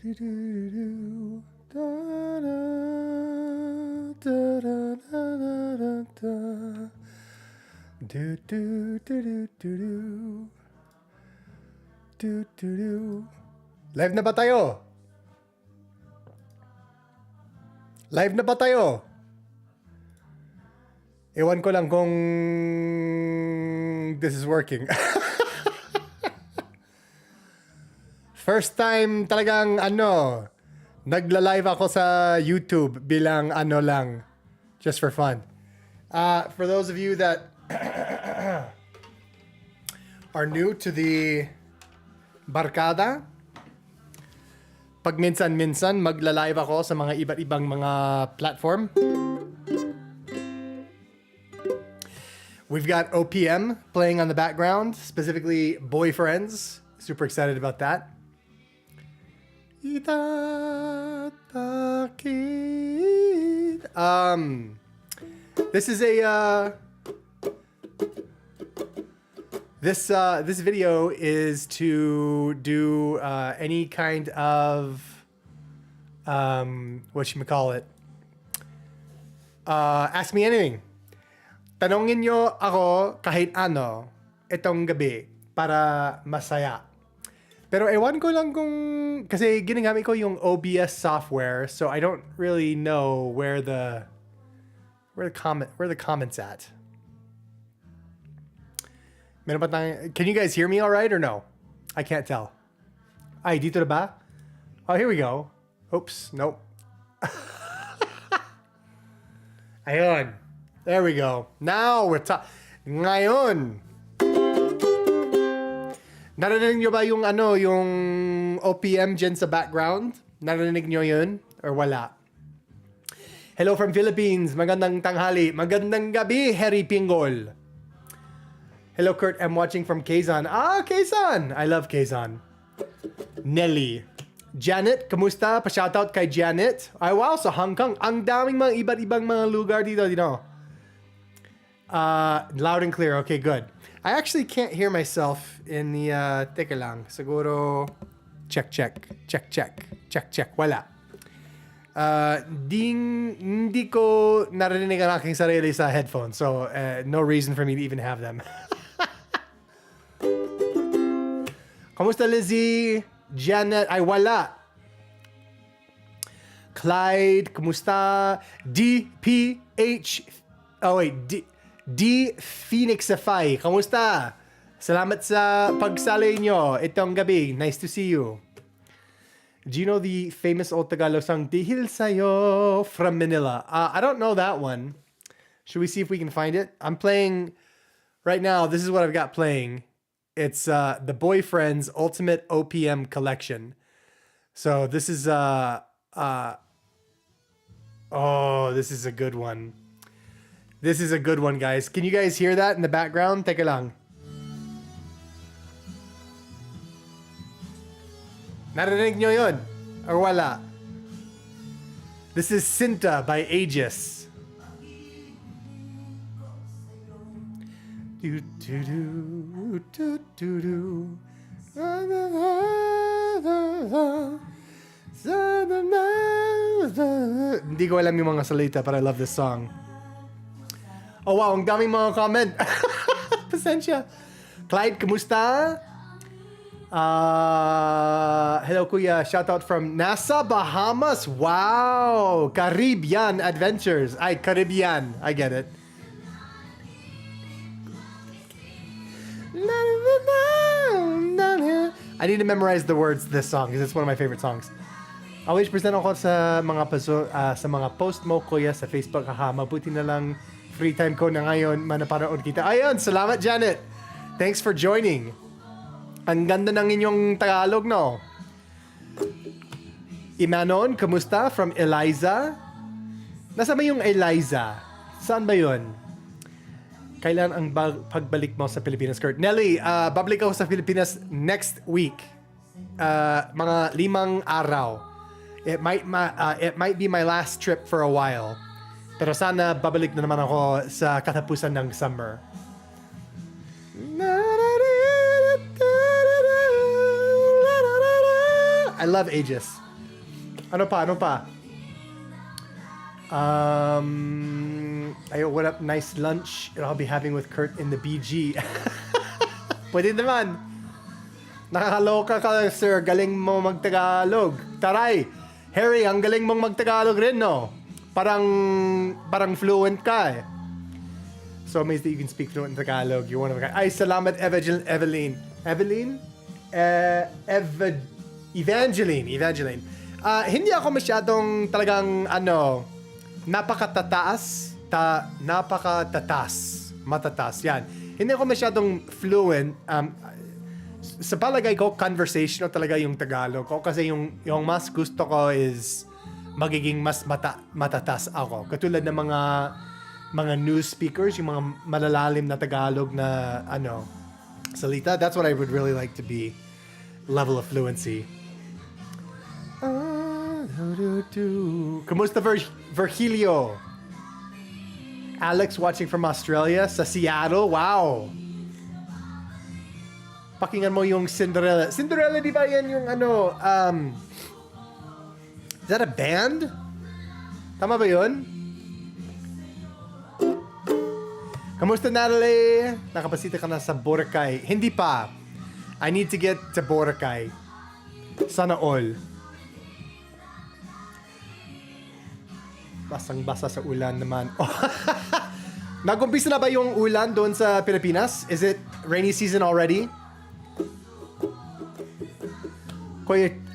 Live na ba tayo? Live na ba tayo? Ewan ko lang kung this is working. First time talagang nagla-live ako sa YouTube bilang lang, just for fun. For those of you that are new to the barkada, pag minsan-minsan magla-live ako sa mga iba't ibang mga platform. We've got OPM playing on the background, specifically Boyfriends. Super excited about that. This is a this video is to do any kind of whatchamacallit, ask me anything. Tanongin nyo ako kahit ano itong gabi para masaya. Pero ewan ko lang kung, kasi ginagamit ko yung OBS software, so I don't really know where the comments at. Meron ba tayong, can you guys hear me all right or no? I can't tell. Ay, dito na ba? Oh, here we go. Oops, nope. Ayun. There we go. Now we're ngayon. Narinig nyo ba yung yung OPM dyan sa background? Narinig nyo yun? Or wala? Hello from Philippines. Magandang tanghali. Magandang gabi, Harry Pingol. Hello, Kurt. I'm watching from Quezon. Ah, Quezon. I love Quezon. Nelly. Janet, kamusta? Pa-shoutout kay Janet. Ay, wow, sa Hong Kong. Ang daming mga iba't ibang mga lugar dito. Loud and clear. Okay, good. I actually can't hear myself in the teka lang. Siguro check. Wala. Hindi ko narinig ang aking sarili sa headphones. So, no reason for me to even have them. Kamusta, Lizzie? Janet? Ay, wala. Clyde, kamusta? D Phoenixify, kamusta? Salamat sa pagsali nyo itong gabi. Nice to see you. Do you know the famous old Tagalog song, Dihil Sayo from Manila? I don't know that one. Should we see if we can find it? I'm playing right now. This is what I've got playing. It's the Boyfriends Ultimate OPM Collection. So this is this is a good one. This is a good one, guys. Can you guys hear that in the background? Teka lang. Narinig nyo yun? Or wala? This is Sinta by Aegis. Hindi ko alam yung mga salita, but I love this song. Oh wow, ang daming mga comment. Pasensya. Clyde, kamusta? Hello kuya, shoutout from nasa Bahamas. Wow, Caribbean Adventures. Ay, Caribbean. I get it. I need to memorize the words to this song because it's one of my favorite songs. Always present ako sa mga post mo kuya sa Facebook. Mabuti na lang free time ko na ngayon, manaparoon kita. Ayun, salamat Janet. Thanks for joining. Ang ganda ng inyong Tagalog, no? Imanon, kamusta? From Eliza. Nasaan ba yung Eliza? Saan ba yun? Kailan ang pagbalik mo sa Pilipinas, Kurt? Nelly, babalik ako sa Pilipinas next week. Mga 5 araw. It might be my last trip for a while. Pero sana babalik na naman ako sa katapusan ng summer. I love Aegis. Ano pa? What up? Nice lunch I'll be having with Kurt in the BG. Pwede naman. Nakakaloka ka, sir. Galing mo magtagalog. Taray! Harry, ang galing mong magtagalog rin, no? Parang fluent ka, eh. So amazed that you can speak fluent in Tagalog. You're one of a guy. Ay, salamat, Eveline. Evangeline. Hindi ako masyadong talagang, matatas. Yan. Hindi ako masyadong fluent. Sa palagay ko, conversational talaga yung Tagalog ko. Kasi yung mas gusto ko is magiging mas matatas ako. Katulad ng mga news speakers, yung mga malalalim na Tagalog na salita. That's what I would really like to be. Level of fluency. Kamusta Virgilio? Alex watching from Australia sa Seattle. Wow. Pakinggan mo yung Cinderella. Cinderella, di ba yan yung is that a band? Tama ba yun? Kamusta, Natalie? Nakapasita ka na sa Boracay? Hindi pa. I need to get to Boracay. Sana all. Basang-basa sa ulan naman. Nag-umpisa na ba yung ulan doon sa Pilipinas? Is it rainy season already?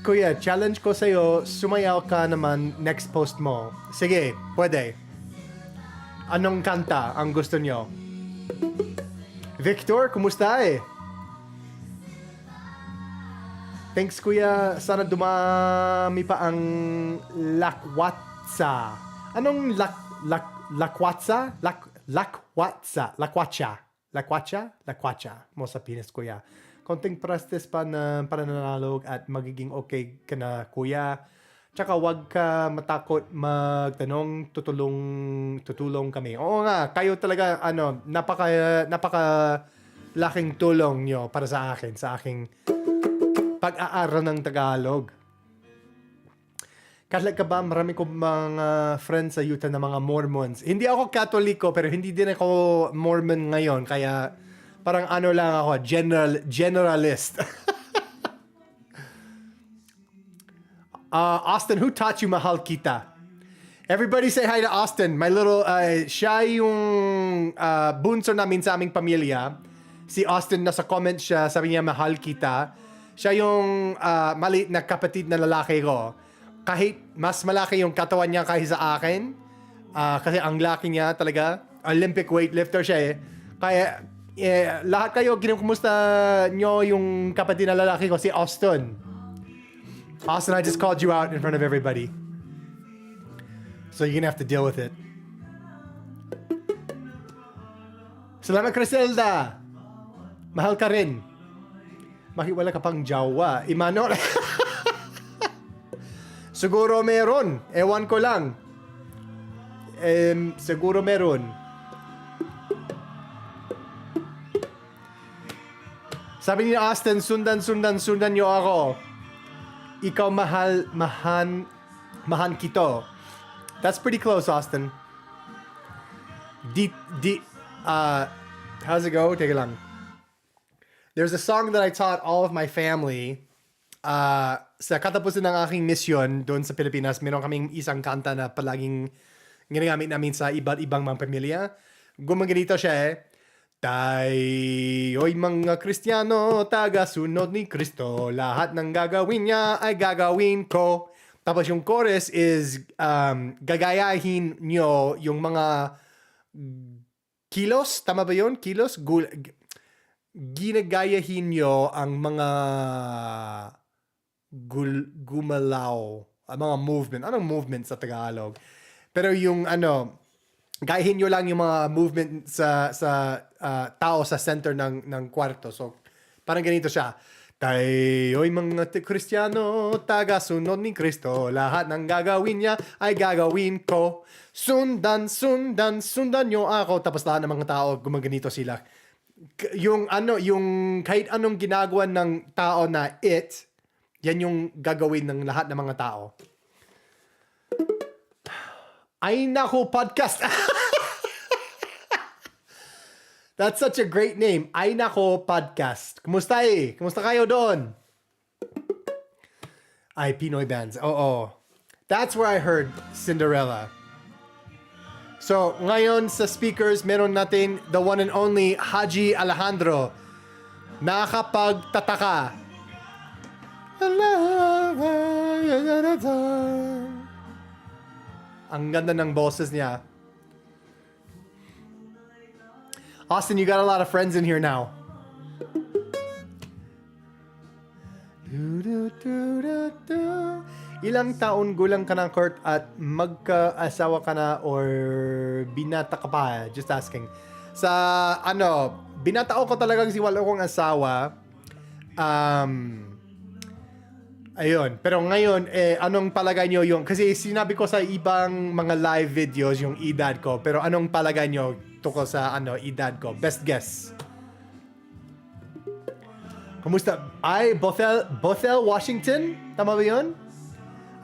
Kuya, challenge ko sa'yo, sumayaw ka naman next post mo. Sige, pwede. Anong kanta ang gusto nyo? Victor, kumusta eh? Thanks, kuya. Sana dumami pa ang lakwatsa. Anong lakwatsa? Lakwatsa mo sa Pinas, kuya. Konting practice pa na para nanalog at magiging okay ka na, kuya. Tsaka wag ka matakot magtanong, tutulong kami. Oo nga, kayo talaga napaka laking tulong nyo para sa akin, sa aking pag-aaral ng Tagalog. Kahit ka ba, marami ko mga friends sa Utah na mga Mormons. Hindi ako Katoliko, pero hindi din ako Mormon ngayon, kaya parang lang ako, generalist. Austin, who taught you mahal kita? Everybody say hi to Austin. My little, siya yung bunso namin sa aming pamilya. Si Austin, nasa comment siya, sabi niya mahal kita. Siya yung maliit na kapatid na lalaki ko. Kahit mas malaki yung katawan niya kaysa sa akin, kasi ang laki niya talaga, Olympic weightlifter siya eh. Kaya lahat kayo, kinukumusta nyo yung kapatid na lalaki ko, si Austin. Austin, I just called you out in front of everybody. So you're gonna have to deal with it. Salamat, Criselda. Mahal ka rin. Wala ka pang jawa. Imanol. Siguro meron. Ewan ko lang. Siguro meron. Sabi ni Austin, sundan nyo ako. Ikaw mahan kito. That's pretty close, Austin. How's it go? Take lang. There's a song that I taught all of my family. Sa katapusan ng aking mission doon sa Pilipinas, meron kaming isang kanta na palaging ginagamit namin sa iba't ibang mga pamilya. Gumaganito siya eh. Tayo'y mga Kristiyano, taga-sunod ni Kristo. Lahat ng gagawin niya ay gagawin ko. Tapos yung chorus is, gagayahin nyo yung mga kilos. Tama ba yun? Kilos? Ginagayahin nyo ang mga gumalaw. Mga movement. Anong movement sa Tagalog? Pero yung gayahin nyo lang yung mga movement sa tao sa center ng kwarto. So, parang ganito siya. Tayo'y mga Kristiyano, taga-sunod ni Kristo. Lahat ng gagawin niya ay gagawin ko. Sundan nyo ako. Tapos lahat ng mga tao, gumaganito sila. Yung kahit anong ginagawa ng tao na yan yung gagawin ng lahat ng mga tao. Ay nako podcast. That's such a great name. Ay nako podcast. Kumusta eh? Kumusta kayo doon? Ay, Pinoy bands. Oo. That's where I heard Cinderella. So, ngayon sa speakers, meron natin the one and only Haji Alejandro. Nakakapagtataka. Ang ganda ng boses niya. Austin, you got a lot of friends in here now. Ilang taon gulang ka na, Kurt, at magka-asawa ka na or binata ka pa? Just asking. Sa, binatao ko talagang si wala kong asawa. Ayun. Pero ngayon, anong palagay nyo yung... Kasi sinabi ko sa ibang mga live videos yung edad ko. Pero anong palagay nyo tungkol sa edad ko? Best guess. Kumusta? Ay, Bothel, Washington? Tama ba yun?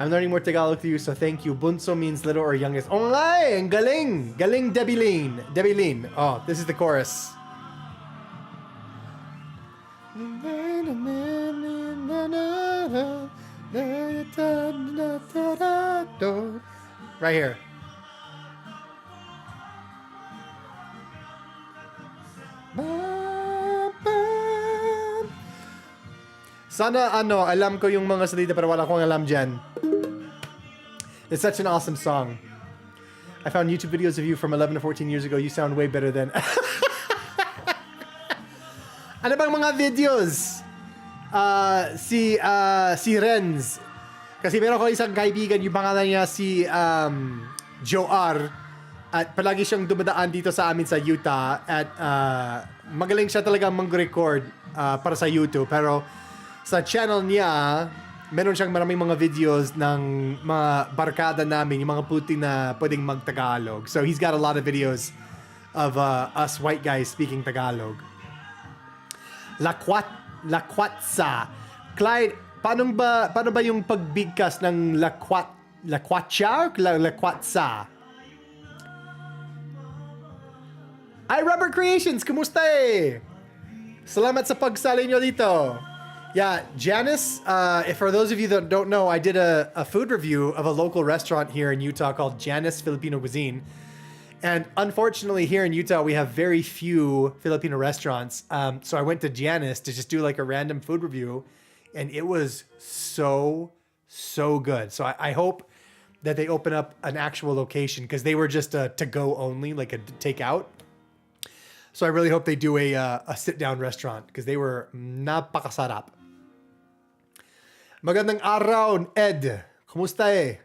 I'm learning more Tagalog to you, so thank you. Bunso means little or youngest. Oh nga eh! Ang galing! Galing, Debbie Lane. Oh, this is the chorus. Right here. Sana alam ko yung mga salita pero wala akong alam dyan. It's such an awesome song. I found YouTube videos of you from 11 to 14 years ago. You sound way better than... Ano bang mga videos? Si Renz. Kasi meron ko isang kaibigan, yung pangalan niya si Joar. At palagi siyang dumadaan dito sa amin sa Utah. At magaling siya talaga mag-record para sa YouTube. Pero sa channel niya, meron siyang maraming mga videos ng mga barkada namin, yung mga puti na pwedeng mag-Tagalog. So he's got a lot of videos of us white guys speaking Tagalog. Lakwatsa. Clyde, paano ba yung pagbigkas ng lakwatsa? Lakwatsa. Ay, Rubber Creations, kumusta eh? Salamat sa pagsali nyo dito. Yeah, Janice, for those of you that don't know, I did a food review of a local restaurant here in Utah called Janice Filipino Cuisine. And unfortunately, here in Utah, we have very few Filipino restaurants. So I went to Janice to just do like a random food review. And it was so good. So I hope that they open up an actual location because they were just a to-go only, like a takeout. So I really hope they do a sit-down restaurant because they were napakasarap. Magandang araw, Ed. Kumusta eh?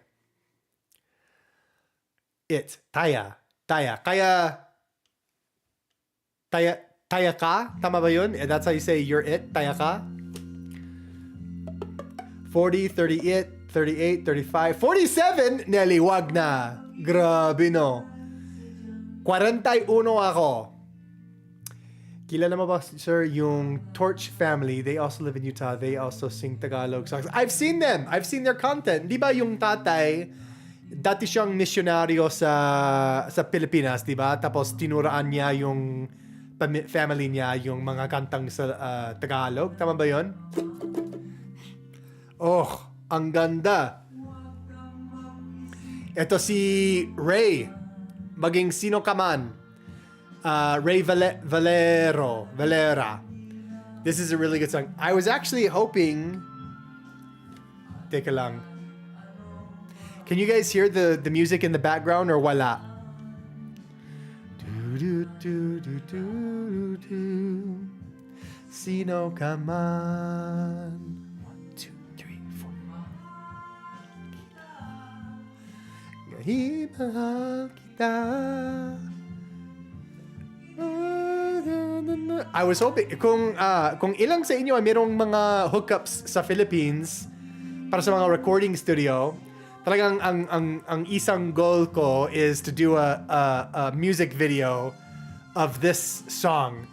Taya. Taya ka? Tama ba yun? That's how you say you're it? Taya ka? 40, 38, 38, 35, 47? Nelly, wag na. Grabe no. 41 ako. Kilala mo ba, sir, yung Torch family? They also live in Utah. They also sing Tagalog songs. I've seen them. I've seen their content. Di ba yung tatay, dati siyang misyonaryo sa Pilipinas, di ba? Tapos tinuraan niya yung family niya, yung mga kantang sa Tagalog. Tama ba yun? Oh, ang ganda. Ito si Ray. Maging sino ka man. Ray Valera. This is a really good song. I was actually hoping... Teka lang. Can you guys hear the music in the background or wala? Sino ka man. 1, 2, 3, 4. Mahal kita. I was hoping kung ilang sa inyo ay merong mga hookups sa Philippines para sa mga recording studio, talagang ang isang goal ko is to do a music video of this song.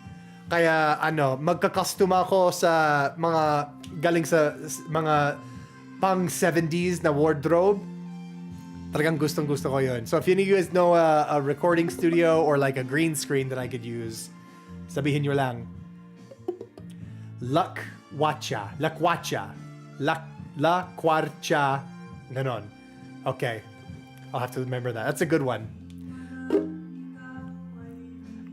Kaya magka-custom ako sa mga galing sa mga pang 70s na wardrobe. Talagang gustong-gusto ko yun. So if any of you guys know a recording studio or like a green screen that I could use, sabihin nyo lang. Lakwacha. Lakwarcha. Ganon. Okay. I'll have to remember that. That's a good one.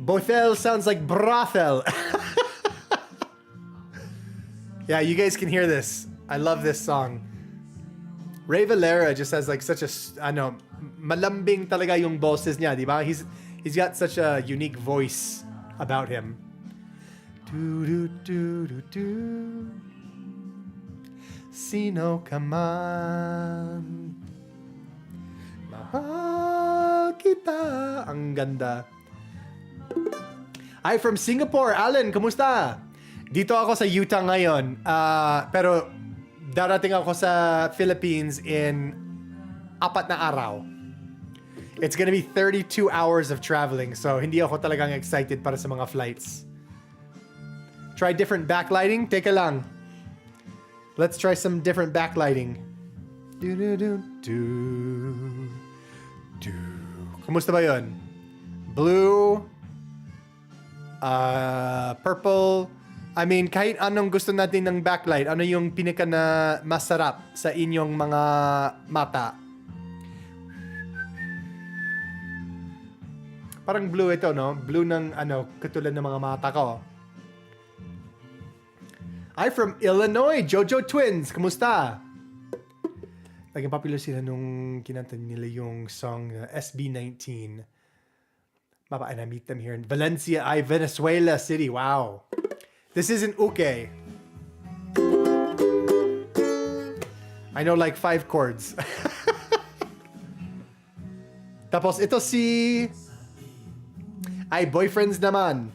Bothel sounds like brothel. Yeah, you guys can hear this. I love this song. Ray Valera just has like such a, malambing talaga yung boses niya, di ba? He's got such a unique voice about him. Do do do do do. Sino ka man, mahal kita. Ang ganda. Hi from Singapore, Alan, kumusta? Dito ako sa Utah ngayon, pero darating ako sa Philippines in 4 na araw. It's gonna be 32 hours of traveling, so hindi ako talagang excited para sa mga flights. Try different backlighting? Teka lang. Let's try some different backlighting. Do do do do do. Kumusta ba yun? Blue, purple. I mean, kahit anong gusto natin ng backlight, ano yung pinaka na masarap sa inyong mga mata? Parang blue ito, no? Blue ng katulad ng mga mata ko. I'm from Illinois, Jojo Twins. Kumusta? Naging popular sila nung kinanta nila yung song SB19. Mapa, and I meet them here in Valencia, Venezuela City. Wow. This isn't uke. I know like 5 chords. Tapos ito si... Ay, boyfriends naman.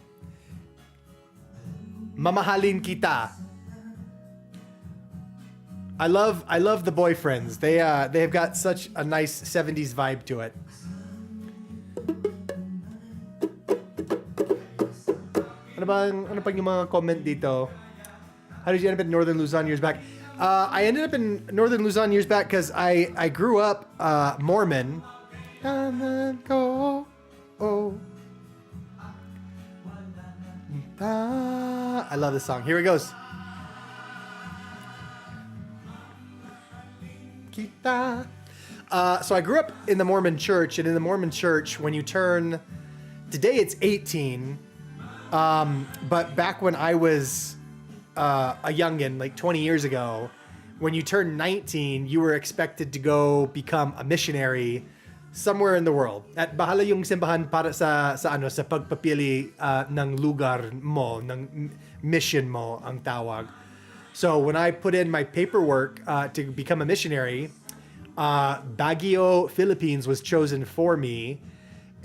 Mamahalin kita. I love the boyfriends. They have got such a nice 70s vibe to it. Ano pa yung mga comment dito? How did you end up in Northern Luzon years back? I ended up in Northern Luzon years back because I grew up Mormon. And then go, oh. I love this song. Here it goes. Kita. So I grew up in the Mormon church, and in the Mormon church, when you turn, today it's 18, but back when I was a youngin, like 20 years ago, when you turned 19, you were expected to go become a missionary somewhere in the world. At bahala yung simbahan para sa pagpapili ng lugar mo, ng mission mo ang tawag. So when I put in my paperwork to become a missionary, Baguio, Philippines was chosen for me,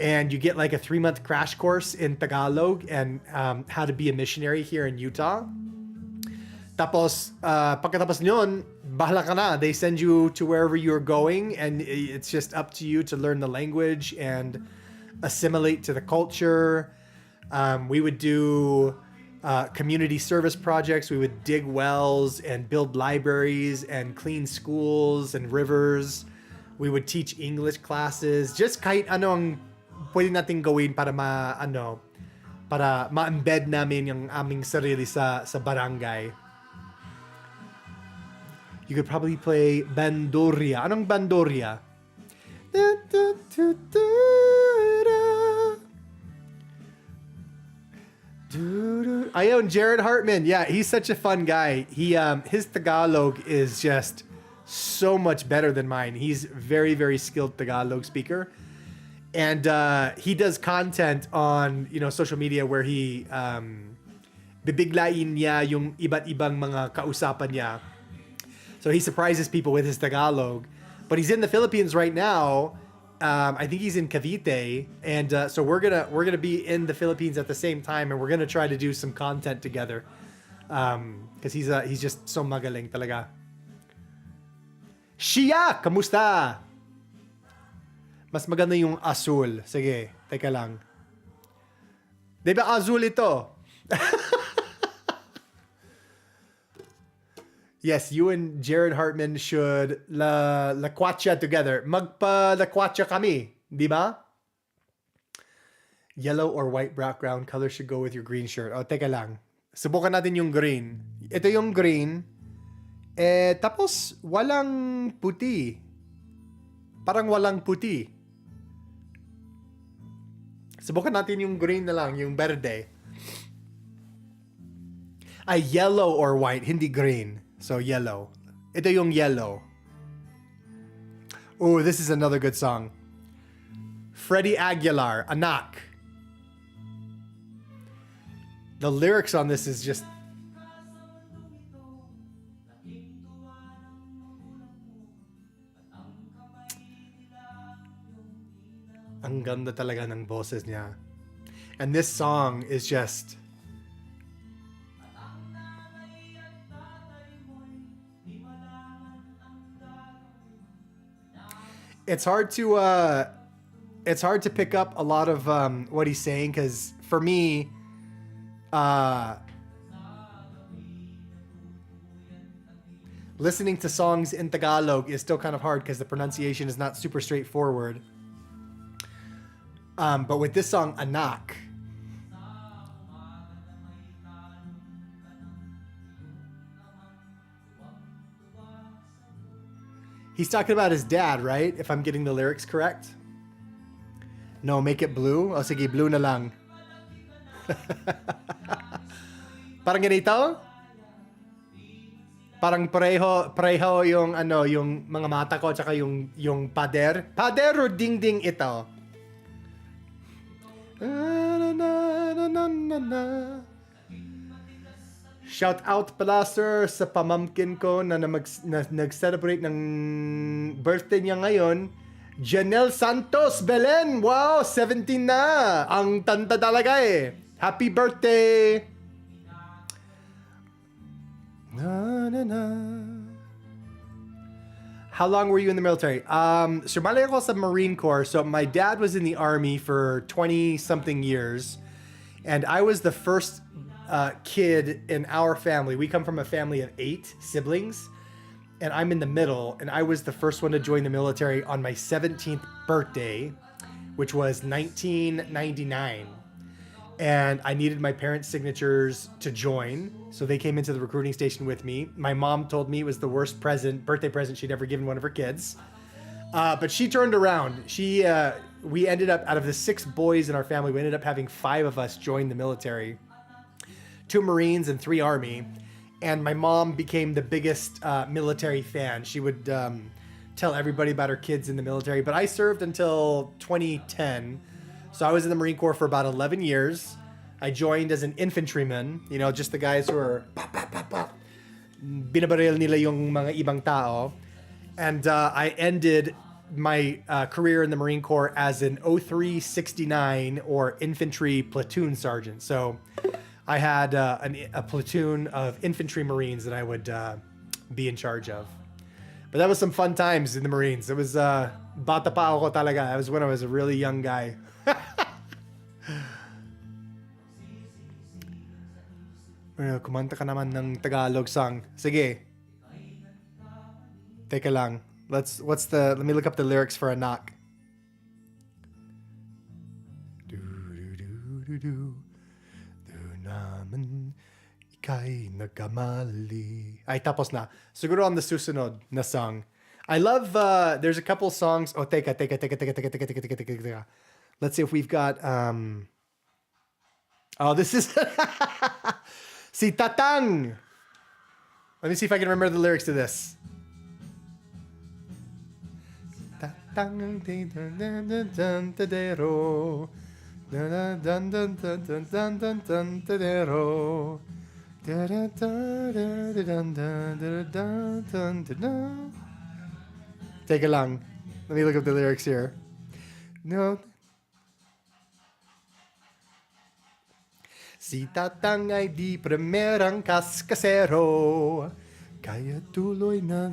and you get like a 3-month crash course in Tagalog and how to be a missionary here in Utah. Tapos, pagkatapos nyon, bahala ka na. They send you to wherever you're going, and it's just up to you to learn the language and assimilate to the culture. We would do community service projects. We would dig wells and build libraries and clean schools and rivers. We would teach English classes. Just kahit ano ang pwede nating gawin para para ma-embed namin yung aming sarili sa barangay. You could probably play bandoria. Anong bandoria? Ayun, Jared Hartman. Yeah, he's such a fun guy. His Tagalog is just so much better than mine. He's very, very skilled Tagalog speaker. And he does content on, social media where he bibiglain niya yung iba't ibang mga kausapan niya. So he surprises people with his Tagalog. But he's in the Philippines right now. I think he's in Cavite, and so we're gonna be in the Philippines at the same time, and we're gonna try to do some content together. Because he's just so magaling talaga. Shia, kamusta? Mas maganda yung azul. Sige, teka lang. Di ba azul ito? Yes, you and Jared Hartman should lakwatsa together. Magpa-lakwatsa kami, di ba? Yellow or white background color should go with your green shirt. Oh, teka lang. Subukan natin yung green. Ito yung green. Tapos walang puti. Parang walang puti. Subukan natin yung green na lang, yung verde. Ay, yellow or white, hindi green. So, yellow. Ito yung yellow. Oh, this is another good song. Freddie Aguilar, Anak. The lyrics on this is just... Ang ganda talaga ng boses niya. And this song is just... It's hard to pick up a lot of what he's saying, because for me, listening to songs in Tagalog is still kind of hard because the pronunciation is not super straightforward. But with this song, Anak, he's talking about his dad, right? If I'm getting the lyrics correct. No, make it blue. O sige, blue na lang. Parang ganito? Parang pareho yung yung mga mata ko tsaka yung pader. Pader o ding-ding ito? Shout out pala, sir, sa pamangkin ko na nag-celebrate ng birthday niya ngayon. Janelle Santos Belen. Wow, 17 na. Ang tanda talaga eh. Happy birthday. Na, na, na. How long were you in the military? Sumali ako sa Marine Corps. So my dad was in the Army for 20-something years. And I was the first kid in our family. We come from a family of 8 siblings. And I'm in the middle. And I was the first one to join the military on my 17th birthday, which was 1999. And I needed my parents' signatures to join. So they came into the recruiting station with me. My mom told me it was the worst birthday present she'd ever given one of her kids. But she turned around. We ended up, out of the 6 boys in our family, we ended up having 5 of us join the military. 2 Marines and 3 Army. And my mom became the biggest military fan. She would tell everybody about her kids in the military. But I served until 2010. So I was in the Marine Corps for about 11 years. I joined as an infantryman, just the guys who are binabaril nila yung mga ibang tao. And I ended my career in the Marine Corps as an 0369 or infantry platoon sergeant. So I had a platoon of infantry Marines that I would be in charge of. But that was some fun times in the Marines. It was bata pa ako talaga. That was when I was a really young guy. Kumanta ka naman ng Tagalog song. Sige. Teka lang. Let me look up the lyrics for Anak. Do naman ika'y nagkamali. Ay, tapos na. Siguro on the susunod na song. I love, there's a couple songs. Oh, teka. Let's see if we've got, oh, this is, si Tatang. Let me see if I can remember the lyrics to this. Tatang, tadero. Take it long. Let me look up the lyrics here. No. Si Tatang ay di primerang kaskasero, kaya tuloy na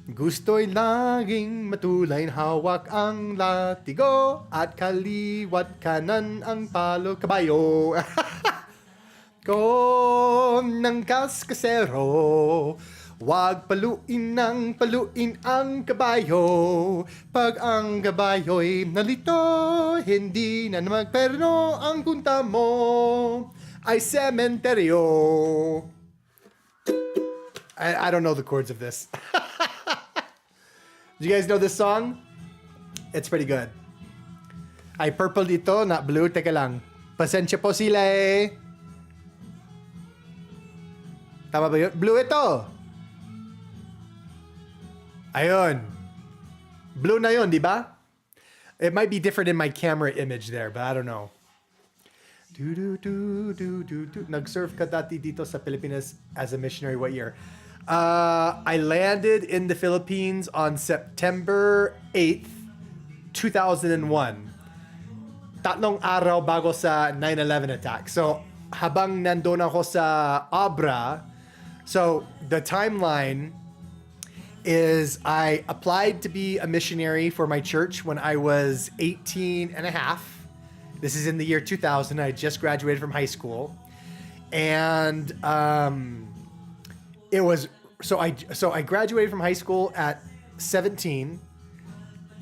gusto'y laging matulay hawak ang latigo at kaliwat kanan ang palo kabayo. ko ng kaskasero. Wag paluin ng paluin ang kabayo. Pag ang kabayo'y nalito, hindi na magperno ang punta mo ay sementeryo. I don't know the chords of this. Do you guys know this song? It's pretty good. Ay purple dito, not blue. Teka lang. Pasensya po sila eh. Tama ba yun? Blue ito. Ayun. Blue na yun, di ba? It might be different in my camera image there, but I don't know. Nag-surf ka dati dito sa Pilipinas as a missionary. What year? I landed in the Philippines on September 8th, 2001. Tatlong araw bago sa 9/11 attack. So, habang nandun ako sa Abra, so the timeline is I applied to be a missionary for my church when I was 18 and a half. This is in the year 2000. I just graduated from high school. And it was so I graduated from high school at 17,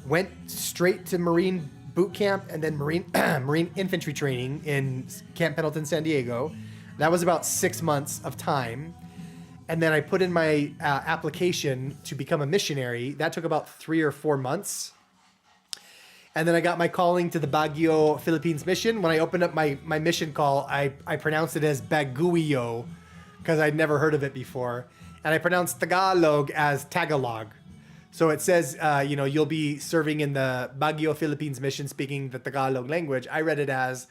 went straight to Marine boot camp and then Marine infantry training in Camp Pendleton, San Diego. That was about 6 months of time. And then I put in my application to become a missionary. That took about 3 or 4 months. And then I got my calling to the Baguio, Philippines mission. When I opened up my mission call, I pronounced it as Baguio because I'd never heard of it before. And I pronounced Tagalog as Tagalog. So it says, you'll be serving in the Baguio, Philippines mission speaking the Tagalog language. I read it as,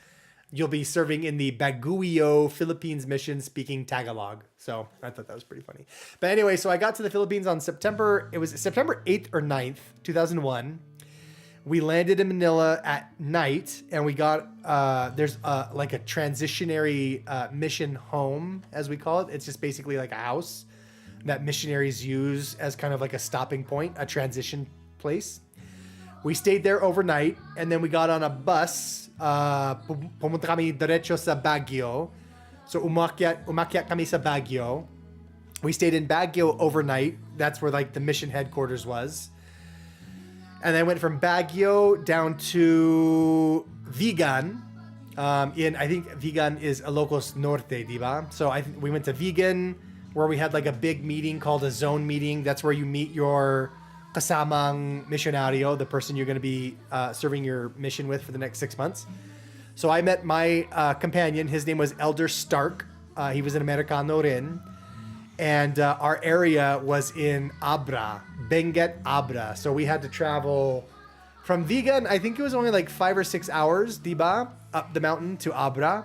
you'll be serving in the Baguio, Philippines mission speaking Tagalog. So I thought that was pretty funny. But anyway, so I got to the Philippines on September 8th or 9th, 2001. We landed in Manila at night and we got, there's like a transitionary mission home, as we call it. It's just basically like a house that missionaries use as kind of like a stopping point, a transition place. We stayed there overnight and then we got on a bus. Pumunta kami diretso sa Baguio. So umakyat kami sa Baguio. We stayed in Baguio overnight. That's where like the mission headquarters was. And then went from Baguio down to Vigan. I think Vigan is Ilocos Norte, diba? So we went to Vigan where we had like a big meeting called a zone meeting. That's where you meet your kasamang missionario, the person you're going to be serving your mission with for the next 6 months. So I met my companion. His name was Elder Stark. He was an Americano rin. And our area was in Abra, Benguet, Abra. So we had to travel from Vigan. I think it was only like 5 or 6 hours, diba? Up the mountain to Abra.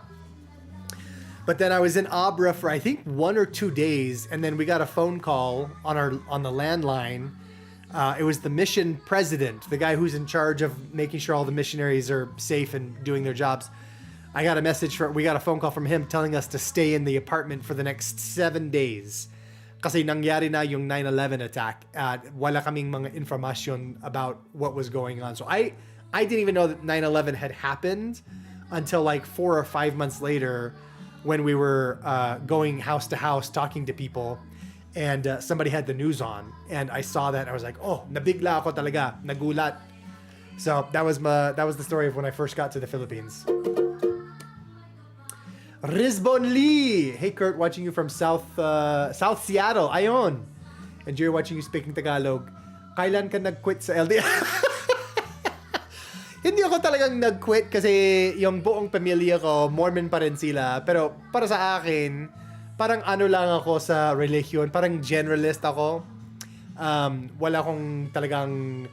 But then I was in Abra for I think 1 or 2 days. And then we got a phone call on the landline. It was the mission president, the guy who's in charge of making sure all the missionaries are safe and doing their jobs. We got a phone call from him telling us to stay in the apartment for the next 7 days. Kasi nangyari na yung 9/11 attack. Wala kaming mga information about what was going on. So I didn't even know that 9/11 had happened until like 4 or 5 months later when we were going house to house talking to people. And somebody had the news on. And I saw that. I was like, oh, nabigla ako talaga. Nagulat. So that was the story of when I first got to the Philippines. Rizbon Lee! Hey Kurt, watching you from South Seattle. Ayon! Enjoy watching you speaking Tagalog. Kailan ka nag-quit sa LDR? Hindi ako talagang nag-quit kasi yung buong pamilya ko, Mormon pa rin sila. Pero para sa akin, parang ano lang ako sa religion. Parang generalist ako. Wala akong talagang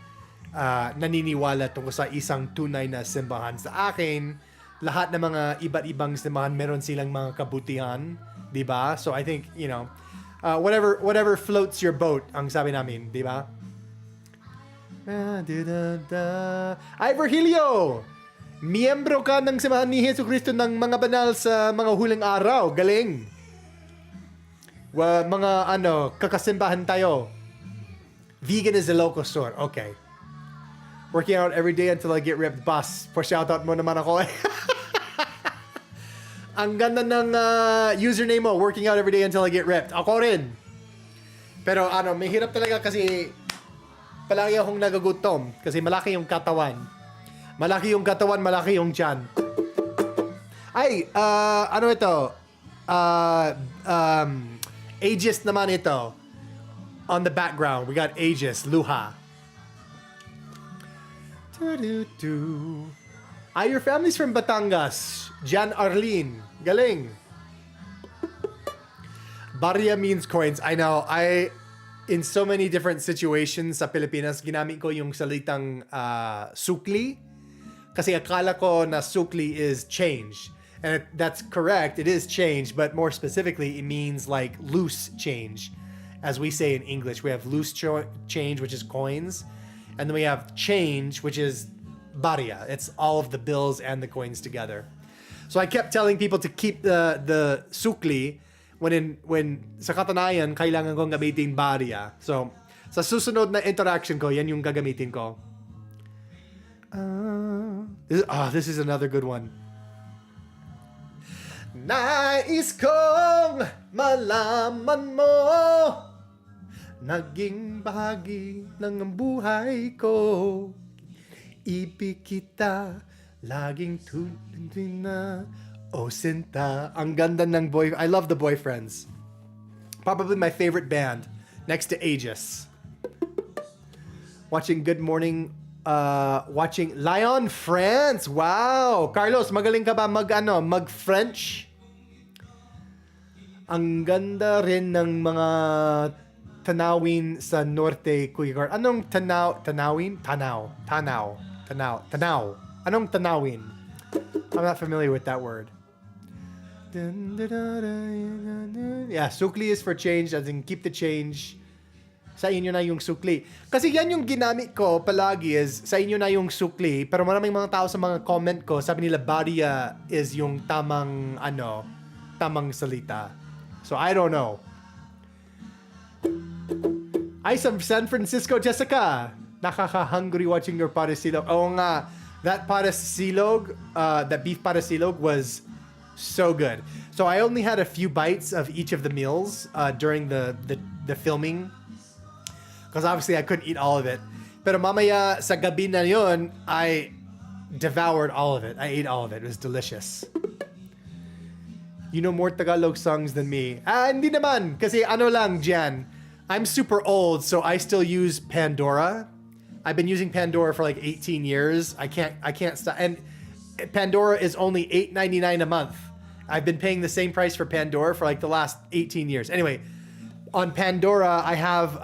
naniniwala tungkol sa isang tunay na simbahan. Sa akin, lahat ng mga iba't ibang simbahan meron silang mga kabutihan, 'di ba? So I think, whatever floats your boat, ang sabi namin, 'di ba? Ay, Virgilio! Miyembro ka ng simbahan ni Jesucristo ng mga banal sa mga huling araw. Galing! Mga kakasimbahan tayo. Vegan is Ilocos Sur. Okay. Working out every day until I get ripped. Boss, for shoutout mo naman ako. Ang ganda ng username mo, working out every day until I get ripped. Ako rin. Pero may hirap talaga kasi palagi akong nagagutom kasi malaki yung katawan. Malaki yung katawan, malaki yung tiyan. Ay, ano ito? Aegis naman ito. On the background, we got Aegis, Luha. Your family's from Batangas. Jan Arlene. Galing. Barya means coins. I know. In so many different situations sa Pilipinas, ginamit ko yung salitang sukli. Kasi akala ko na sukli is change. And that's correct. It is change. But more specifically, it means like loose change. As we say in English, we have loose change, which is coins. And then we have change, which is barya. It's all of the bills and the coins together. So I kept telling people to keep the sukli when sa katunayan, kailangan kong gamitin barya. So, sa susunod na interaction ko, yan yung gagamitin ko. This is another good one. Nais kong malaman mo, naging bahagi ng buhay ko. Ibig kita, laging tunay na Osinta. Ang ganda ng I love the Boyfriends. Probably my favorite band, next to Aegis. Watching Good Morning, watching Lyon, France. Wow! Carlos, magaling ka ba mag-French? Ang ganda rin ng mga tanawin sa norte, Kuya Gar. Anong tanawin? Tanaw. Anong tanawin? I'm not familiar with that word. Yeah, sukli is for change, as in keep the change. Sa inyo na yung sukli. Kasi yan yung ginamit ko palagi is, sa inyo na yung sukli. Pero maraming mga tao sa mga comment ko, sabi nila, barya is yung tamang salita. So, I don't know. Ay, sa San Francisco, Jessica. Nakaka-hungry watching your parasilog. Oo nga, that parasilog, that beef parasilog was so good. So I only had a few bites of each of the meals during the filming. Because obviously I couldn't eat all of it. Pero mamaya sa gabi na yun, I devoured all of it. I ate all of it. It was delicious. You know more Tagalog songs than me. Hindi naman. Kasi lang, Jan. I'm super old, so I still use Pandora. I've been using Pandora for like 18 years. I can't stop. And Pandora is only $8.99 a month. I've been paying the same price for Pandora for like the last 18 years. Anyway, on Pandora, I have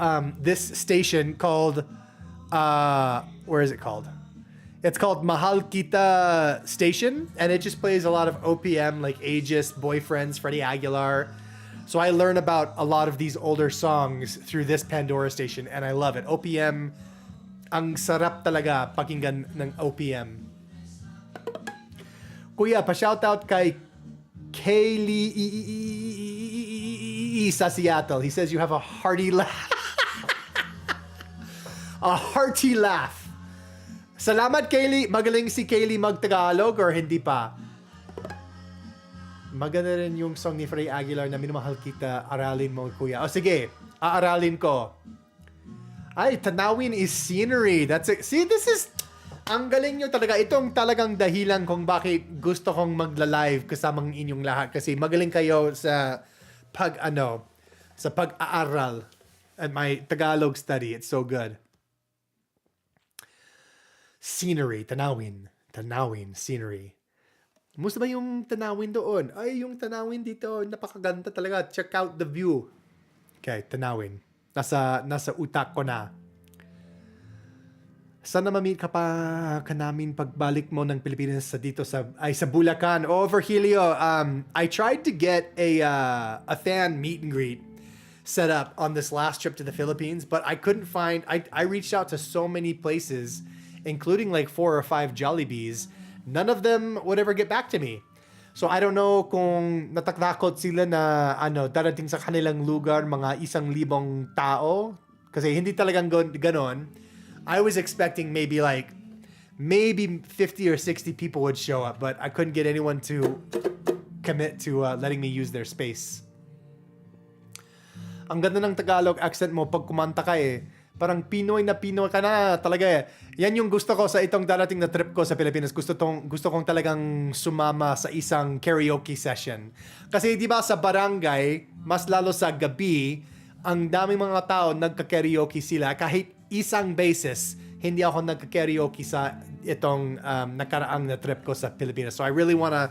this station called, where is it called? It's called Mahal Kita Station, and it just plays a lot of OPM, like Aegis, Boyfriends, Freddie Aguilar. So I learn about a lot of these older songs through this Pandora station, and I love it. OPM, ang sarap talaga pakinggan ng OPM. Kuya, pa-shoutout kay Kaylee sa Seattle. He says you have a hearty laugh. A hearty laugh. Salamat, Kaylee. Magaling si Kaylee mag-Tagalog or hindi pa? Maganda rin yung song ni Freddie Aguilar na Minamahal Kita, aralin mo, kuya. O sige, aaralin ko. Ay, tanawin is scenery. That's it. See, this is... Ang galing nyo talaga. Itong talagang dahilan kung bakit gusto kong magla-live kasamang inyong lahat. Kasi magaling kayo sa sa pag-aaral. At my Tagalog study. It's so good. Scenery, tanawin, scenery. Musta ba yung tanawin doon? Ay, yung tanawin dito, napakaganda talaga. Check out the view. Okay, tanawin. Nasa utak ko na. Sana ma-meet ka pa namin pagbalik mo ng Pilipinas sa Bulacan. Oh, Virgilio, I tried to get a fan meet and greet set up on this last trip to the Philippines, but I couldn't find, I reached out to so many places, including like 4 or 5 Jollibees. None of them would ever get back to me. So I don't know kung natakot sila na darating sa kanilang lugar mga 1,000 tao. Kasi hindi talagang ganon. I was expecting maybe 50 or 60 people would show up, but I couldn't get anyone to commit to letting me use their space. Ang ganda ng Tagalog accent mo pag kumanta ka eh. Parang Pinoy na Pinoy ka na talaga eh. Yan yung gusto ko sa itong darating na trip ko sa Pilipinas. Gusto kong talagang sumama sa isang karaoke session. Kasi di ba sa barangay, mas lalo sa gabi, ang daming mga tao nagka-karaoke sila. Kahit isang beses, hindi ako nagka-karaoke sa itong nakaraang na trip ko sa Pilipinas. So I really wanna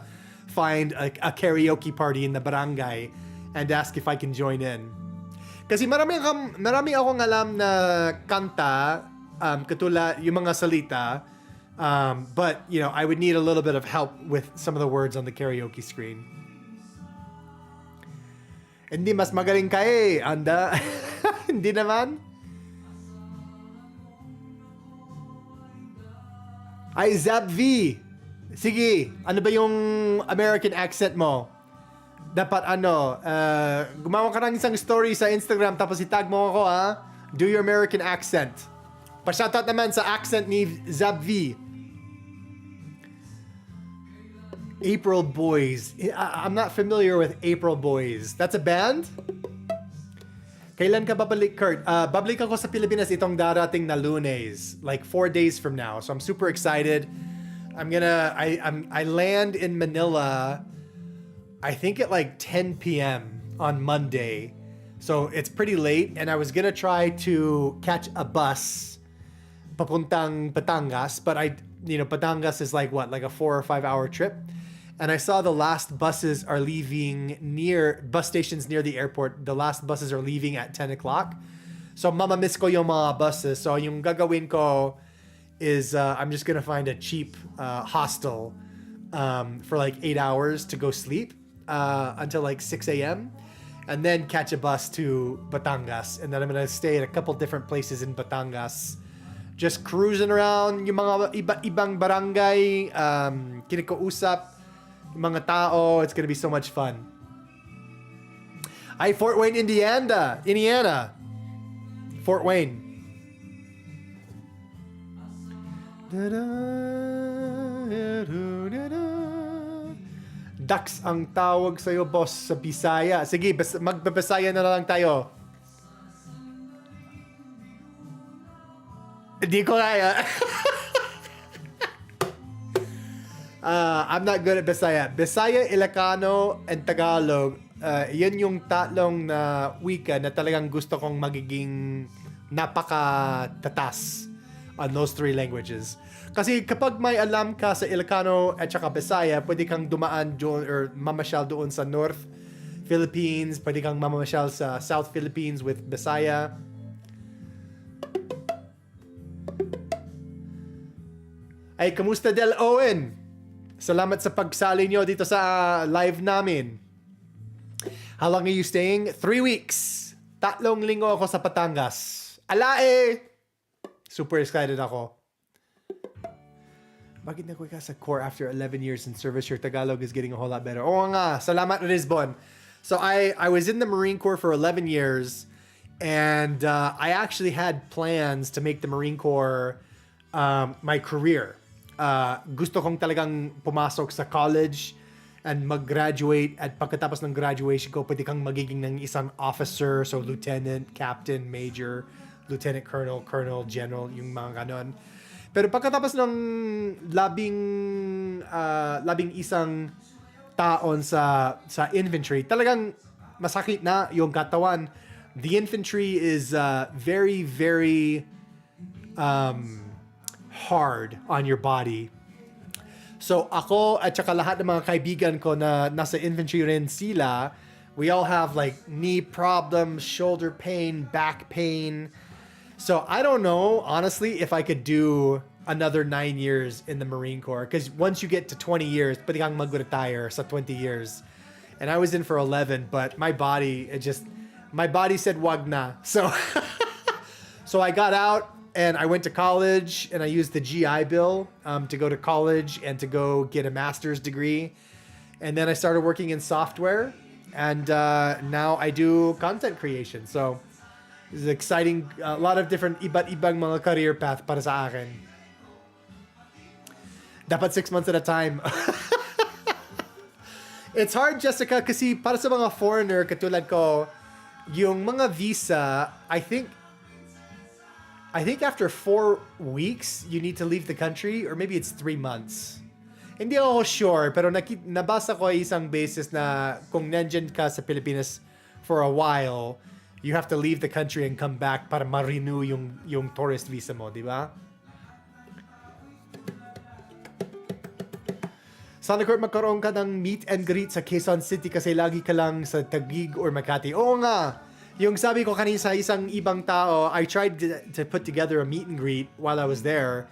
find a karaoke party in the barangay and ask if I can join in. Kasi marami akong alam na kanta, katulad yung mga salita, but you know, I would need a little bit of help with some of the words on the karaoke screen. Hindi, mas magaling ka eh, anda. Hindi naman. Ay, Zap V. Sige, ano ba yung American accent mo? Dapat gumawa ka ng isang story sa Instagram tapos itag mo ako ha. Do your American accent. Pa-shoutout naman sa accent ni Zab V. April Boys. I'm not familiar with April Boys. That's a band? Kailan ka babalik, Kurt? Babalik ako sa Pilipinas itong darating na Lunes. Like 4 days from now. So I'm super excited. I land in Manila I think at like 10 p.m. on Monday. So it's pretty late and I was gonna try to catch a bus papuntang Batangas, but Batangas is like a 4 or 5 hour trip. And I saw the last buses are leaving near bus stations near the airport. The last buses are leaving at 10 o'clock. So mamamiss ko yung mga buses. So yung gagawin ko is I'm just gonna find a cheap hostel for like 8 hours to go sleep. Until like 6 a.m. and then catch a bus to Batangas. And then I'm gonna stay at a couple different places in Batangas. Just cruising around yung mga ibang barangay, kinikausap yung mga tao. It's gonna be so much fun. Ay, Fort Wayne, Indiana. Fort Wayne. Dax ang tawag sa'yo, boss, sa Bisaya. Sige, magbabasaya na lang tayo. Hindi ko kaya. I'm not good at Bisaya. Bisaya, Ilocano, and Tagalog, yan yung tatlong na wika na talagang gusto kong magiging napaka-tatas on those 3 languages. Kasi kapag may alam ka sa Ilocano at saka Bisaya, pwede kang dumaan doon or mamasyal doon sa North Philippines, pwede kang mamasyal sa South Philippines with Bisaya. Ay, kamusta Del Owen? Salamat sa pagsali nyo dito sa live namin. How long are you staying? 3 weeks. 3 linggo ako sa Batangas. Alae! Super excited ako. Bakit nakuha ka sa core after 11 years in service? Your Tagalog is getting a whole lot better. Oo nga, salamat Lisbon. So I was in the Marine Corps for 11 years and I actually had plans to make the Marine Corps my career. Gusto kong talagang pumasok sa college and mag-graduate at pagkatapos ng graduation ko, pwede kang magiging ng isang officer, so lieutenant, captain, major, lieutenant colonel, colonel, general, yung mga ganon. Pero pagkatapos ng labing isang taon sa infantry, talagang masakit na yung katawan. The infantry is very, very hard on your body. So ako at saka lahat ng mga kaibigan ko na nasa infantry rin sila, we all have like knee problems, shoulder pain, back pain. So I don't know, honestly, if I could do another 9 years in the Marine Corps. Because once you get to 20 years, pwede kang mag-retire sa 20 years. And I was in for 11, but my body said wag na. So, so I got out and I went to college and I used the GI Bill to go to college and to go get a master's degree. And then I started working in software and now I do content creation. So, it's exciting, a lot of different iba't ibang mga career path para sa akin. Dapat 6 months at a time. It's hard, Jessica, kasi para sa mga foreigner katulad ko, yung mga visa, I think after 4 weeks, you need to leave the country, or maybe it's 3 months. Hindi ako sure, pero nabasa ko isang basis na kung nandyan ka sa Pilipinas for a while, you have to leave the country and come back para ma-renew yung tourist visa mo, di ba? Sana Kurt magkaroon ka ng meet and greet sa Quezon City kasi lagi ka lang sa Taguig or Makati. Oo nga, yung sabi ko kanina sa isang ibang tao, I tried to put together a meet and greet while I was there.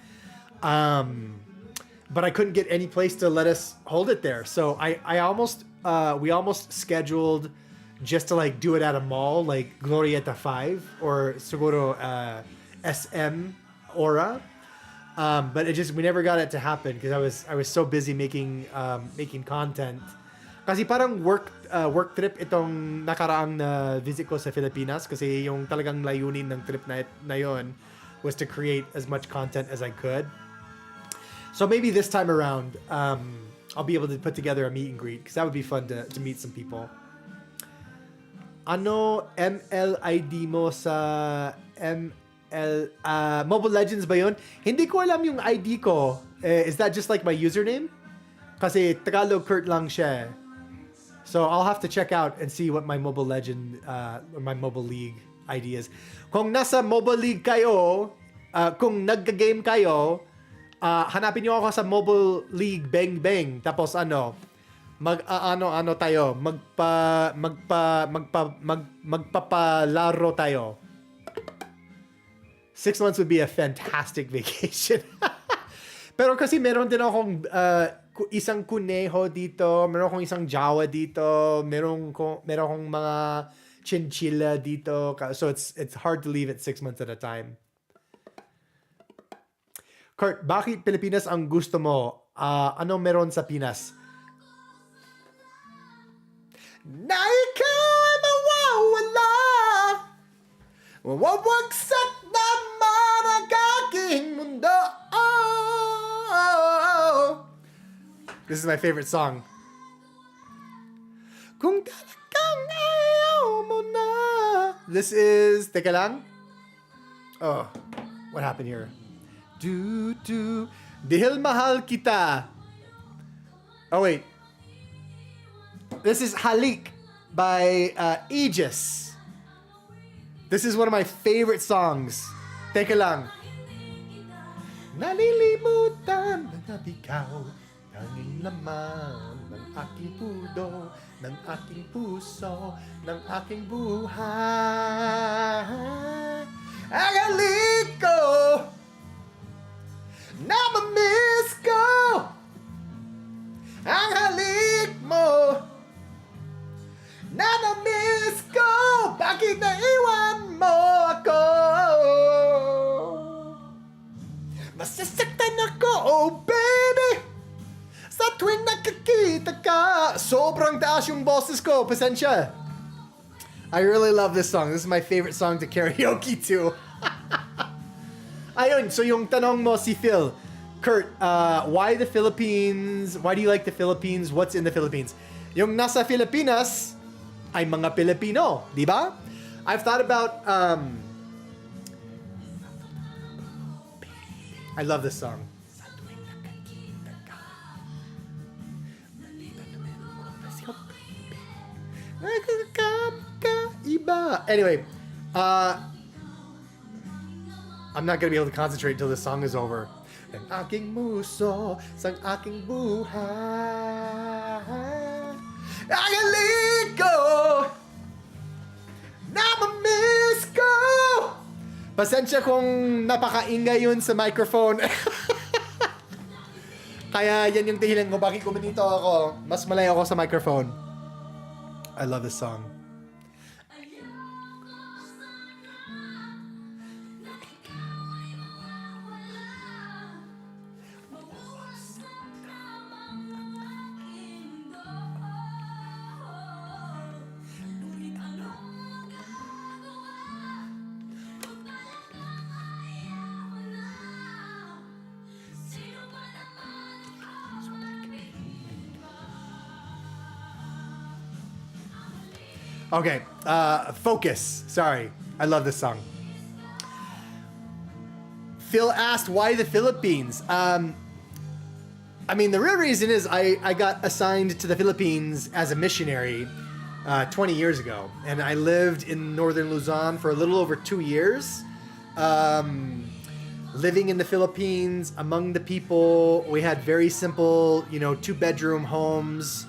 But I couldn't get any place to let us hold it there. So we almost scheduled just to like do it at a mall, like Glorieta 5 or siguro SM Aura. But we never got it to happen because I was so busy making content. Kasi parang work trip itong nakaraang na visit ko sa Pilipinas kasi yung talagang layunin ng trip na yon was to create as much content as I could. So maybe this time around, I'll be able to put together a meet and greet because that would be fun to meet some people. Ano MLID mo sa Mobile Legends ba yun? Hindi ko alam yung ID ko. Is that just like my username? Kasi Tagalog Kurt lang siya. So I'll have to check out and see what my Mobile Legend or my Mobile League ID is. Kung nasa Mobile League kayo, kung nagga-game kayo, hanapin niyo ako sa Mobile League Bang Bang. Tapos ano tayo, magpapalaro tayo. 6 months would be a fantastic vacation. Pero kasi meron din akong isang kuneho dito, meron akong isang jawa dito, meron akong mga chinchilla dito. So it's hard to leave it 6 months at a time. Kurt, bakit Pilipinas ang gusto mo? Ano meron sa Pinas? Na ikaw ay mawawala, wawagsak naman ang aking mundo. This is my favorite song. Kung talagang ayaw mo na. This is, teka lang. Oh, what happened here? Dihil mahal kita. Oh wait. This is Halik by Aegis. This is one of my favorite songs. Teka lang. Nalilimutan na ikaw, tanging laman ng aking pudo, ng aking puso, ng aking buhay. Ang halik ko, na ma-miss ko, ang halik mo, na na-miss ko, bakit naiwan mo ako? Masasaktan ako, oh baby, sa tuwing nakakita ka. Sobrang taas yung boses ko, pasensya. I really love this song. This is my favorite song to karaoke to. Ayun, so yung tanong mo si Phil, Kurt, why the Philippines? Why do you like the Philippines? What's in the Philippines? Yung nasa Pilipinas ay mga Pilipino, di ba? I've thought about I love this song. Anyway, I'm not gonna be able to concentrate until this song is over. Ang aking muso, sang aking buhay. Ang halik ko, na ma-miss ko. Pasensya kung napakaingay yun sa microphone. Kaya yan yung dahilan ko bakit kuminito ako. Mas malayo ako sa microphone. I love this song. Okay, Focus. Sorry, I love this song. Phil asked, why the Philippines? I mean, the real reason is I got assigned to the Philippines as a missionary 20 years ago. And I lived in northern Luzon for a little over 2 years. Living in the Philippines, among the people, we had very simple, 2-bedroom homes.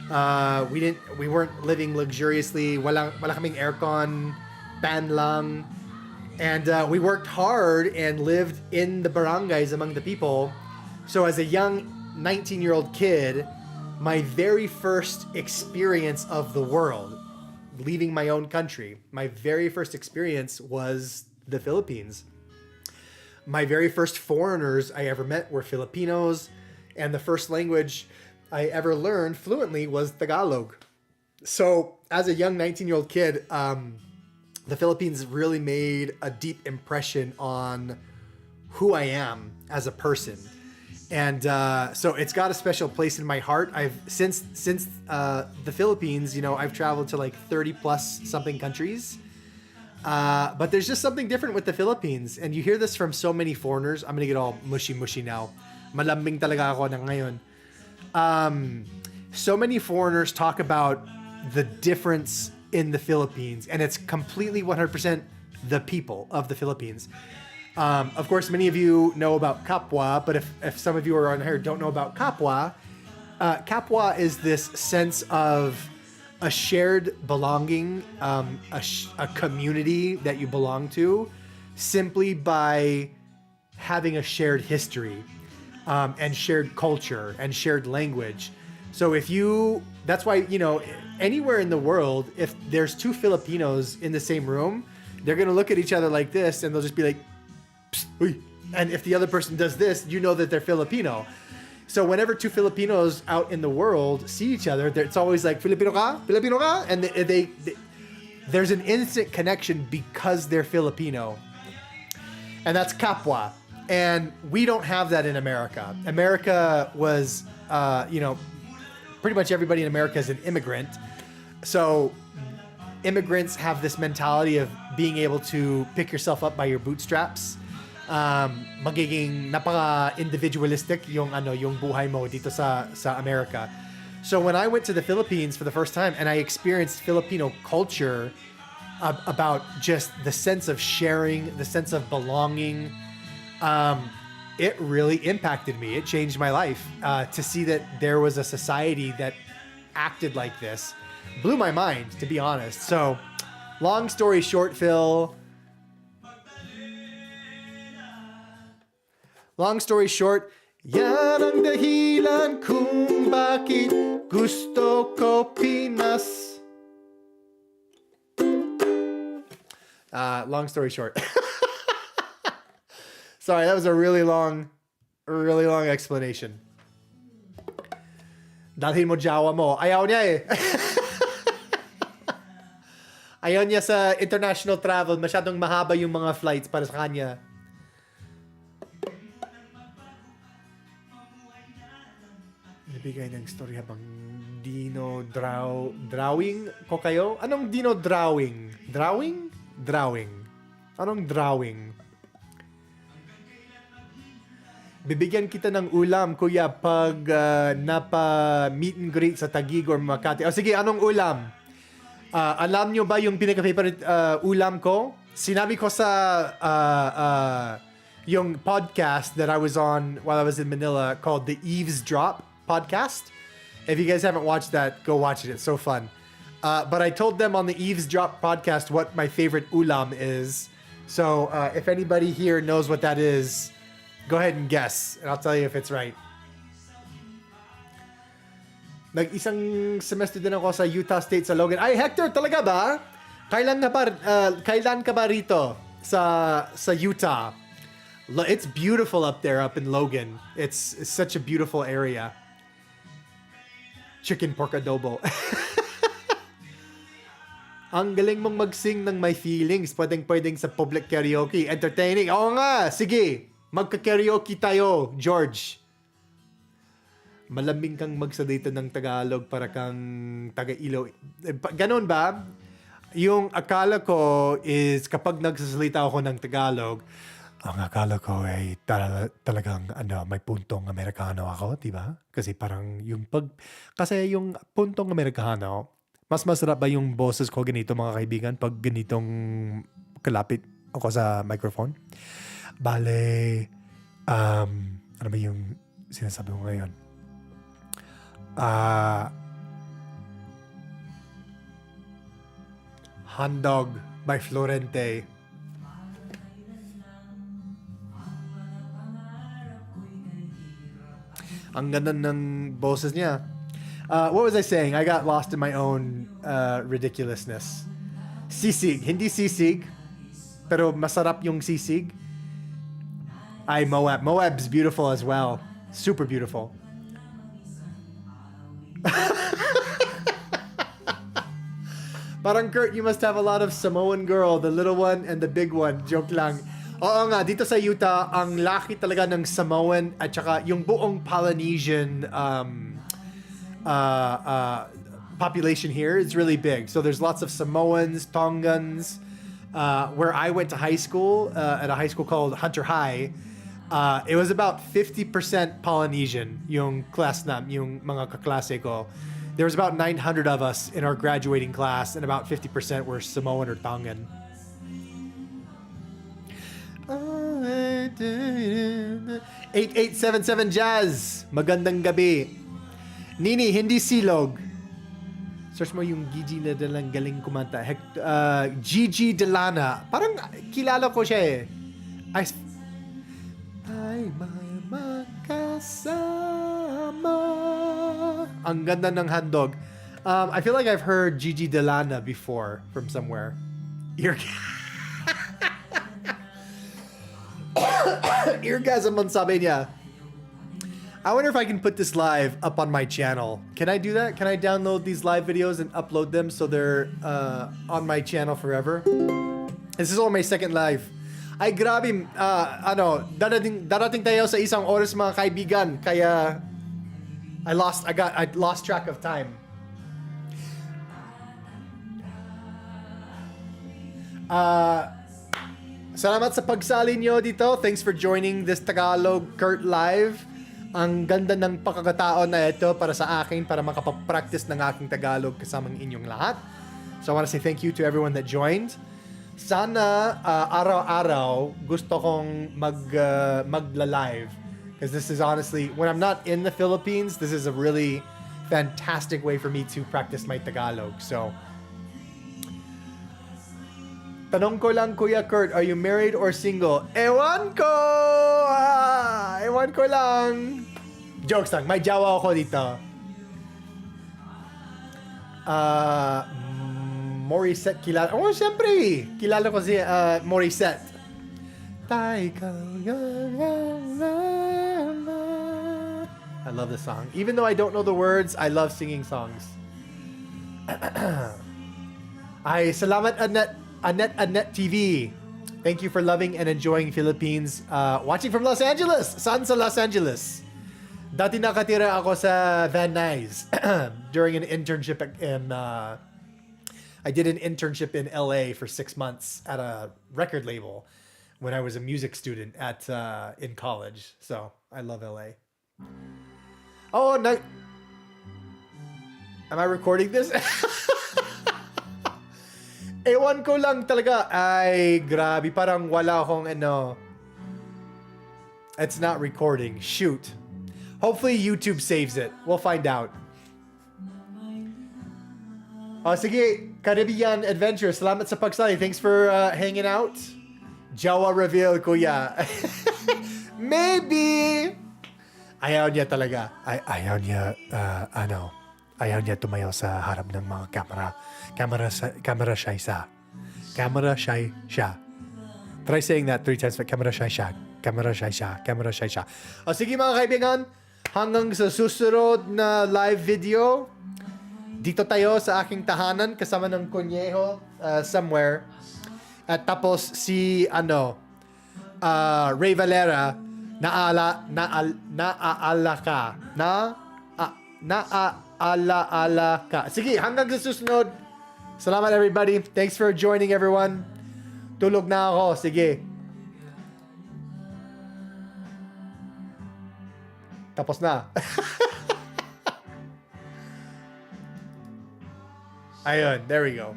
We weren't living luxuriously. Wala kaming aircon, fan lang. And we worked hard and lived in the barangays among the people. So as a young 19-year-old kid, my very first experience of the world, leaving my own country, my very first experience was the Philippines. My very first foreigners I ever met were Filipinos, and the first language I ever learned fluently was Tagalog. So as a young 19-year-old kid, the Philippines really made a deep impression on who I am as a person. And so it's got a special place in my heart. Since the Philippines, I've traveled to like 30 plus something countries. But there's just something different with the Philippines. And you hear this from so many foreigners. I'm gonna get all mushy now. Malambing talaga ako na ngayon. So many foreigners talk about the difference in the Philippines, and it's completely 100% the people of the Philippines. Of course, many of you know about Kapwa, but if some of you are on here don't know about Kapwa, Kapwa is this sense of a shared belonging, a community that you belong to, simply by having a shared history, and shared culture and shared language. So that's why, anywhere in the world, if there's two Filipinos in the same room, they're going to look at each other like this and they'll just be like, psst, uy. And if the other person does this, you know that they're Filipino. So whenever two Filipinos out in the world see each other, it's always like, Filipino ka? Filipino ka? And there's an instant connection because they're Filipino. And that's Kapwa. And we don't have that in America. America was, pretty much everybody in America is an immigrant. So immigrants have this mentality of being able to pick yourself up by your bootstraps. Magiging napaka-individualistic yung buhay mo dito sa America. So when I went to the Philippines for the first time and I experienced Filipino culture, about just the sense of sharing, the sense of belonging, it really impacted me. It changed my life. To see that there was a society that acted like this blew my mind, to be honest. So, long story short, Phil. Long story short, yan ang dahilan kung bakit gusto ko Pinas. Long story short. Sorry, that was a really long explanation. Dalhin mo Jawa mo. Ayaw niya eh. Ayaw niya sa international travel. Masyadong mahaba yung mga flights para sa kanya. Nabigay ng story habang drawing ko kayo? Anong drawing? Drawing. Anong drawing? Bibigyan kita ng ulam, kuya, pag napa-meet and greet sa Taguig or Makati. Sige, anong ulam? Alam nyo ba yung pinaka-favorite ulam ko? Sinabi ko sa yung podcast that I was on while I was in Manila called The Eavesdrop Podcast. If you guys haven't watched that, go watch it. It's so fun. But I told them on the Eavesdrop Podcast what my favorite ulam is. So if anybody here knows what that is, go ahead and guess, and I'll tell you if it's right. Nag-isang semester din ako sa Utah State sa Logan. Ay, Hector, talaga ba? Kailan ka ba rito sa Utah? It's beautiful up there, up in Logan. It's such a beautiful area. Chicken pork adobo. Ang galing mong mag-sing ng My Feelings. Pwedeng sa public karaoke. Entertaining. Oo nga, sige. Magka-karaoke tayo, George. malambing kang magsalita ng Tagalog para kang taga-Ilo. Ganon ba? Yung akala ko is kapag nagsasalita ako ng Tagalog, ang akala ko ay talagang may puntong Amerikano ako, di ba? Kasi parang kasi yung puntong Amerikano, mas masarap ba yung boses ko ganito mga kaibigan pag ganitong kalapit ako sa microphone? Bale, ano ba yung sinasabi ko ngayon? Handog by Florente. Ang ganda ng boses niya. What was I saying? I got lost in my own ridiculousness. Sisig. Hindi sisig. Pero masarap yung sisig. Ay, Moab. Moab's beautiful as well. Super beautiful. Parang Kurt, you must have a lot of Samoan girl, the little one and the big one. Joke lang. Oo nga, dito sa Utah, ang laki talaga ng Samoan at saka yung buong Polynesian population here is really big. So there's lots of Samoans, Tongans. Where I went to high school, at a high school called Hunter High, it was about 50% Polynesian, yung class na, yung mga kaklase ko. There was about 900 of us in our graduating class, and about 50% were Samoan or Tongan. 8877 Jazz, magandang gabi. Nini, hindi silog. Search mo yung Gigi na dalang galing kumanta. Gigi Delana. Parang kilala ko siya eh. Ay may makasama. Ang ganda ng handog. I feel like I've heard Gigi Delana before from somewhere. Eargasm on sabi niya. I wonder if I can put this live up on my channel. Can I do that? Can I download these live videos and upload them so they're on my channel forever? This is only my second live. Ay, grabe. Darating tayo sa isang oras mga kaibigan. Kaya I lost track of time. Salamat sa pagsali nyo dito. Thanks for joining this Tagalog Kurt Live. Ang ganda ng pagkakataon na ito para sa akin para makapag-practice ng aking Tagalog kasamang inyong lahat. So I want to say thank you to everyone that joined. Sana araw-araw gusto kong magla-live. Because this is honestly, when I'm not in the Philippines, this is a really fantastic way for me to practice my Tagalog. So, tanong ko lang, Kuya Kurt, are you married or single? Ewan ko! Ewan ko lang. Jokes lang, may jawa ako dito. Morissette, kilala. Oh, syempre, kilala ko si Morissette. I love this song. Even though I don't know the words, I love singing songs. Ay, salamat Annette TV. Thank you for loving and enjoying Philippines. Watching from Los Angeles. Saan sa Los Angeles? Dati nakatira ako sa Van Nuys during an internship in I did an internship in LA for 6 months at a record label when I was a music student in college. So, I love LA. Oh, no. Am I recording this? Ewan ko lang talaga. Ay, grabe. Parang wala akong It's not recording. Shoot. Hopefully YouTube saves it. We'll find out. Oh, sige. Caribbean Adventure. Salamat sa pagsali. Thanks for hanging out. Jawa reveal, kuya. Maybe. Ayaw niya talaga. Ayaw niya, ayaw niya tumayo sa harap ng mga camera. Camera shy siya. Camera shy siya. Try saying that 3 times, but camera shy siya. Camera shy siya. Camera shy siya. O sige mga kaibigan, hanggang sa susunod na live video, dito tayo sa aking tahanan kasama ng kunyeho somewhere. At tapos si Ray Valera naaalala ka na Naaala-ala ka. Sige, hanggang sa susunod. Salamat everybody. Thanks for joining everyone. Tulog na ako. Sige. Tapos na. Ayun, there we go.